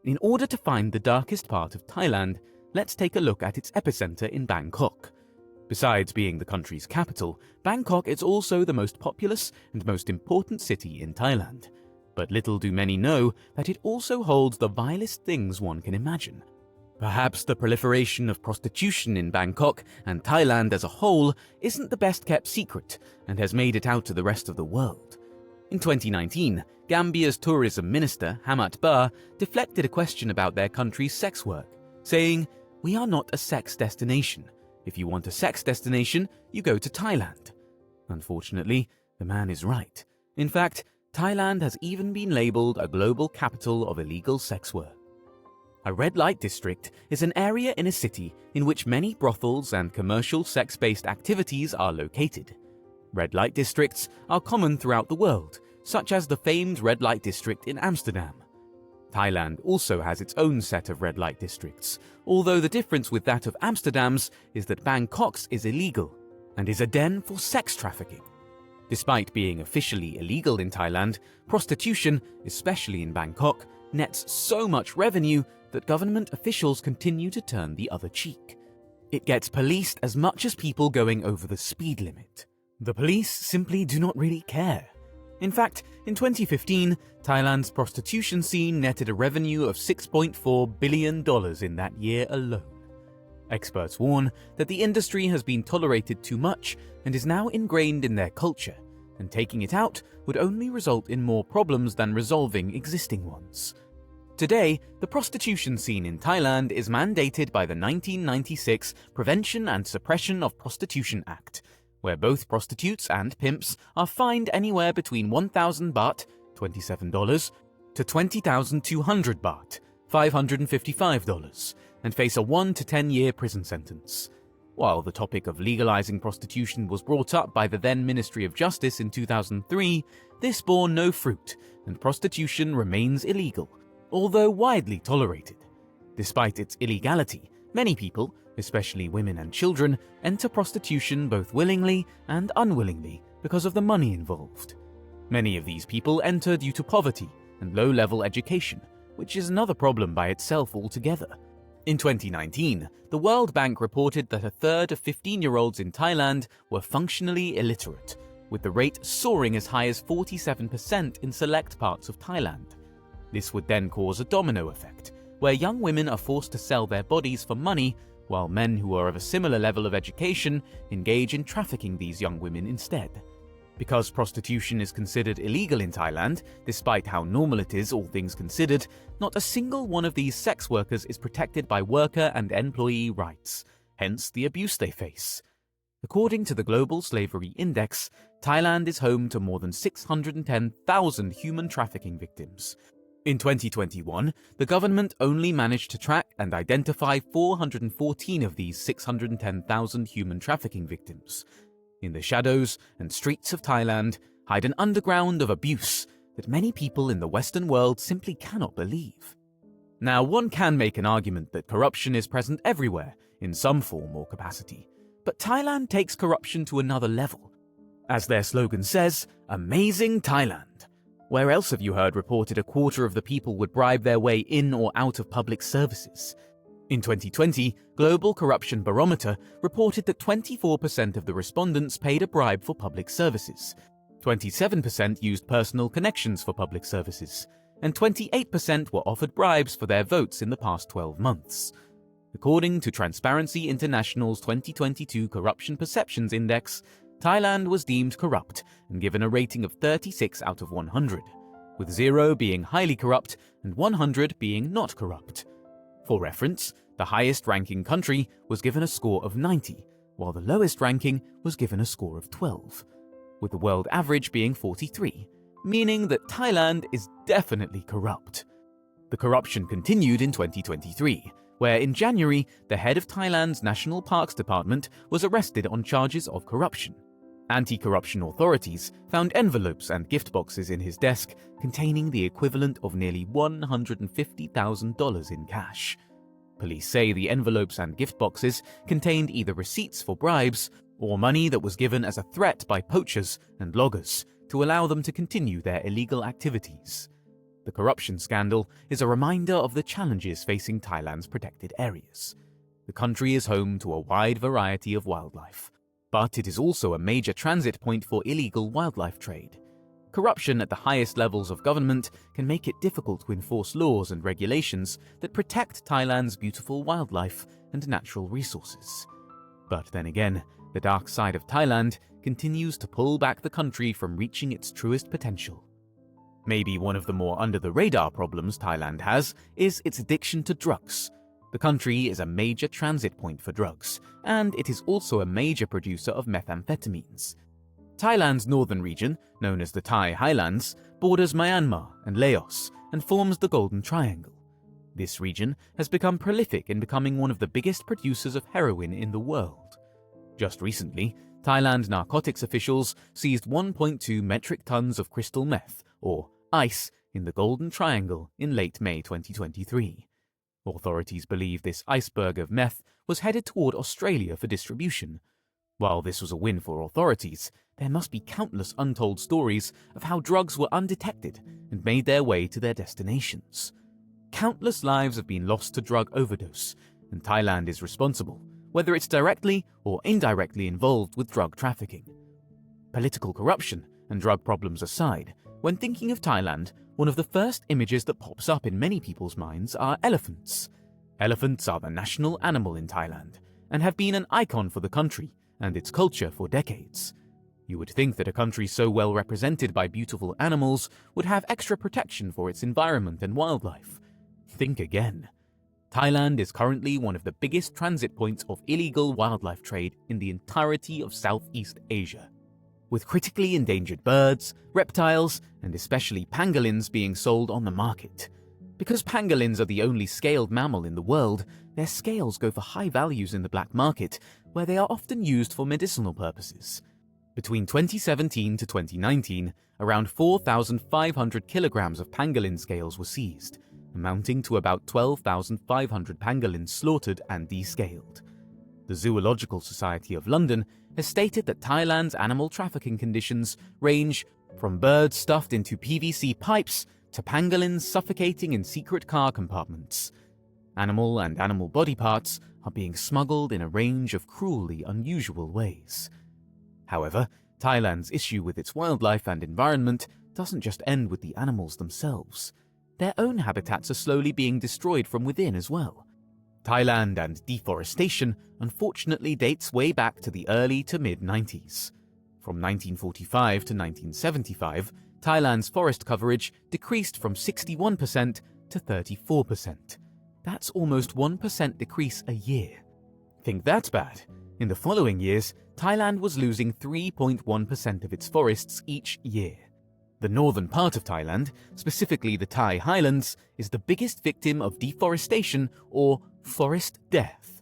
In order to find the darkest part of Thailand, let's take a look at its epicenter in Bangkok. Besides being the country's capital, Bangkok is also the most populous and most important city in Thailand. But little do many know that it also holds the vilest things one can imagine. Perhaps the proliferation of prostitution in Bangkok and Thailand as a whole isn't the best kept secret and has made it out to the rest of the world. In 2019, Gambia's tourism minister, Hamat Bah, deflected a question about their country's sex work, saying, "We are not a sex destination. If you want a sex destination, you go to Thailand." Unfortunately, the man is right. In fact, Thailand has even been labeled a global capital of illegal sex work. A red light district is an area in a city in which many brothels and commercial sex-based activities are located. Red light districts are common throughout the world, such as the famed red light district in Amsterdam. Thailand also has its own set of red light districts, although the difference with that of Amsterdam's is that Bangkok's is illegal and is a den for sex trafficking. Despite being officially illegal in Thailand, prostitution, especially in Bangkok, nets so much revenue that government officials continue to turn the other cheek. It gets policed as much as people going over the speed limit. The police simply do not really care. In fact, in 2015, Thailand's prostitution scene netted a revenue of $6.4 billion in that year alone. Experts warn that the industry has been tolerated too much and is now ingrained in their culture, and taking it out would only result in more problems than resolving existing ones. Today, the prostitution scene in Thailand is mandated by the 1996 Prevention and Suppression of Prostitution Act, where both prostitutes and pimps are fined anywhere between 1,000 baht, $27, to 20,200 baht, $555, and face a 1 to 10-year prison sentence. While the topic of legalizing prostitution was brought up by the then Ministry of Justice in 2003, this bore no fruit, and prostitution remains illegal, although widely tolerated. Despite its illegality, many people, especially women and children, enter prostitution both willingly and unwillingly because of the money involved. Many of these people enter due to poverty and low-level education, which is another problem by itself altogether. In 2019, the World Bank reported that a third of 15-year-olds in Thailand were functionally illiterate, with the rate soaring as high as 47% in select parts of Thailand. This would then cause a domino effect, where young women are forced to sell their bodies for money, while men who are of a similar level of education engage in trafficking these young women instead. Because prostitution is considered illegal in Thailand, despite how normal it is all things considered, not a single one of these sex workers is protected by worker and employee rights, hence the abuse they face. According to the Global Slavery Index, Thailand is home to more than 610,000 human trafficking victims. In 2021, the government only managed to track and identify 414 of these 610,000 human trafficking victims. In the shadows and streets of Thailand hide an underground of abuse that many people in the Western world simply cannot believe. Now, one can make an argument that corruption is present everywhere, in some form or capacity, but Thailand takes corruption to another level. As their slogan says, "Amazing Thailand." Where else have you heard reported a quarter of the people would bribe their way in or out of public services? In 2020, Global Corruption Barometer reported that 24% of the respondents paid a bribe for public services, 27% used personal connections for public services, and 28% were offered bribes for their votes in the past 12 months. According to Transparency International's 2022 Corruption Perceptions Index, Thailand was deemed corrupt and given a rating of 36 out of 100, with 0 being highly corrupt and 100 being not corrupt. For reference, the highest-ranking country was given a score of 90, while the lowest ranking was given a score of 12, with the world average being 43, meaning that Thailand is definitely corrupt. The corruption continued in 2023, where in January, the head of Thailand's National Parks Department was arrested on charges of corruption. Anti-corruption authorities found envelopes and gift boxes in his desk containing the equivalent of nearly $150,000 in cash. Police say the envelopes and gift boxes contained either receipts for bribes or money that was given as a threat by poachers and loggers to allow them to continue their illegal activities. The corruption scandal is a reminder of the challenges facing Thailand's protected areas. The country is home to a wide variety of wildlife, but it is also a major transit point for illegal wildlife trade. Corruption at the highest levels of government can make it difficult to enforce laws and regulations that protect Thailand's beautiful wildlife and natural resources. But then again, the dark side of Thailand continues to pull back the country from reaching its truest potential. Maybe one of the more under-the-radar problems Thailand has is its addiction to drugs. The country is a major transit point for drugs, and it is also a major producer of methamphetamines. Thailand's northern region, known as the Thai Highlands, borders Myanmar and Laos and forms the Golden Triangle. This region has become prolific in becoming one of the biggest producers of heroin in the world. Just recently, Thailand narcotics officials seized 1.2 metric tons of crystal meth, or ice, in the Golden Triangle in late May 2023. Authorities believe this iceberg of meth was headed toward Australia for distribution. While this was a win for authorities, there must be countless untold stories of how drugs were undetected and made their way to their destinations. Countless lives have been lost to drug overdose, and Thailand is responsible, whether it's directly or indirectly involved with drug trafficking. Political corruption and drug problems aside, when thinking of Thailand, one of the first images that pops up in many people's minds are elephants. Elephants are the national animal in Thailand and have been an icon for the country and its culture for decades. You would think that a country so well represented by beautiful animals would have extra protection for its environment and wildlife. Think again. Thailand is currently one of the biggest transit points of illegal wildlife trade in the entirety of Southeast Asia, with critically endangered birds, reptiles, and especially pangolins being sold on the market. Because pangolins are the only scaled mammal in the world, their scales go for high values in the black market, where they are often used for medicinal purposes. Between 2017 to 2019, around 4,500 kilograms of pangolin scales were seized, amounting to about 12,500 pangolins slaughtered and descaled. The Zoological Society of London has stated that Thailand's animal trafficking conditions range from birds stuffed into PVC pipes to pangolins suffocating in secret car compartments. Animal and animal body parts are being smuggled in a range of cruelly unusual ways. However, Thailand's issue with its wildlife and environment doesn't just end with the animals themselves. Their own habitats are slowly being destroyed from within as well. Thailand and deforestation unfortunately dates way back to the early to mid-90s. From 1945 to 1975, Thailand's forest coverage decreased from 61% to 34%. That's almost 1% decrease a year. Think that's bad? In the following years, Thailand was losing 3.1% of its forests each year. The northern part of Thailand, specifically the Thai Highlands, is the biggest victim of deforestation or forest death.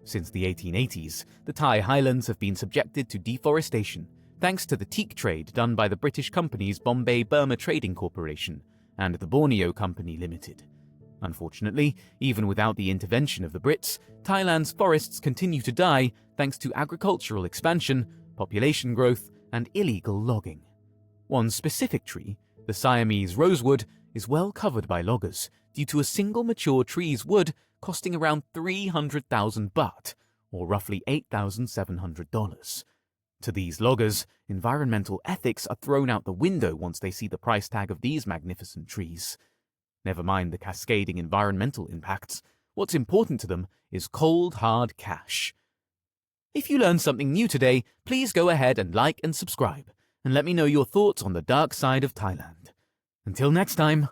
Since the 1880s, the Thai Highlands have been subjected to deforestation thanks to the teak trade done by the British companies Bombay Burma Trading Corporation and the Borneo Company Limited. Unfortunately, even without the intervention of the Brits, Thailand's forests continue to die thanks to agricultural expansion, population growth, and illegal logging. One specific tree, the Siamese rosewood, is well covered by loggers due to a single mature tree's wood costing around 300,000 baht, or roughly $8,700. To these loggers, environmental ethics are thrown out the window once they see the price tag of these magnificent trees. Never mind the cascading environmental impacts, what's important to them is cold, hard cash. If you learned something new today, please go ahead and like and subscribe, and let me know your thoughts on the dark side of Thailand. Until next time.